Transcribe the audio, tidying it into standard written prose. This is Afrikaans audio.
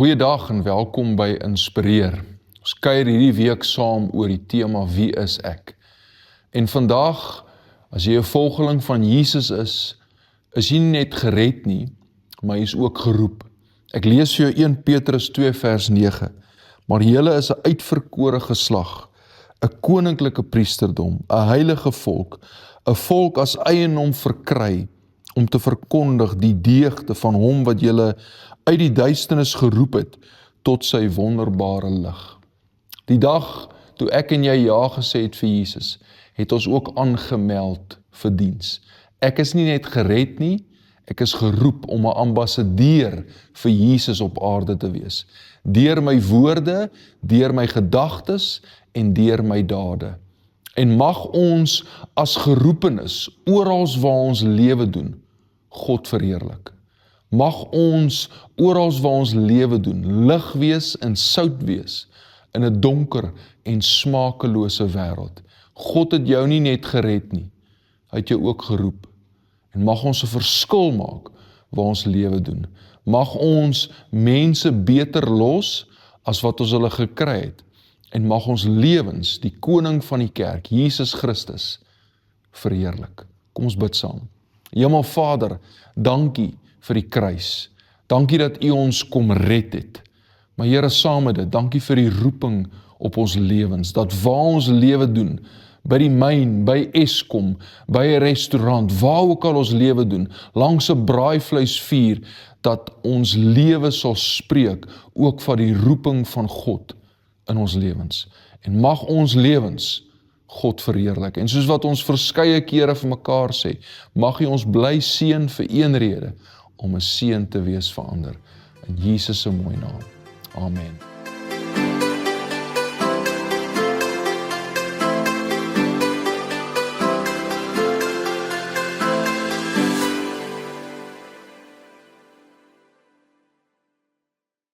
Goeiedag en welkom by Inspireer. Ons kuier hierdie week saam oor die tema Wie is ek? En vandag, as jy 'n volgeling van Jesus is jy nie net gered nie, maar jy is ook geroep. Ek lees vir jou 1 Petrus 2 vers 9. Maar julle is 'n uitverkore geslag, 'n koninklike priesterdom, 'n heilige volk, 'n volk as eiendom verkry, om te verkondig die deugde van hom wat julle uit die duisternis geroep het, tot sy wonderbare lig. Die dag toe ek en jy ja gesê het vir Jesus, het ons ook aangemeld vir diens. Ek is nie net gered nie, ek is geroep om 'n ambassadeur vir Jesus op aarde te wees. Deur my woorde, deur my gedagtes en deur my dade. En mag ons as geroepenes, oral waar ons lewe doen, God verheerlik. Mag ons oral waar ons lewe doen, lig wees en sout wees in 'n donker en smakelose wêreld. God het jou nie net gered nie, hy het jou ook geroep. En mag ons 'n verskil maak waar ons lewe doen. Mag ons mense beter los as wat ons hulle gekry het. En mag ons lewens, die koning van die kerk, Jesus Christus, verheerlik. Kom ons bid saam. Hemel Vader, dankie vir die kruis. Dankie dat U ons kom red het. Maar Here, saam met dit, dankie vir die roeping op ons lewens, dat waar ons lewe doen, by die myn, by Eskom, by 'n restaurant, waar ook al ons lewe doen, langs 'n braaivleisvuur, dat ons lewe sal spreek, ook van die roeping van God in ons lewens. En mag ons lewens God verheerlik. En soos wat ons verskeie kere vir mekaar sê, mag U ons bly seën vir een rede, om 'n seën te wees vir ander. In Jesus se mooi naam. Amen.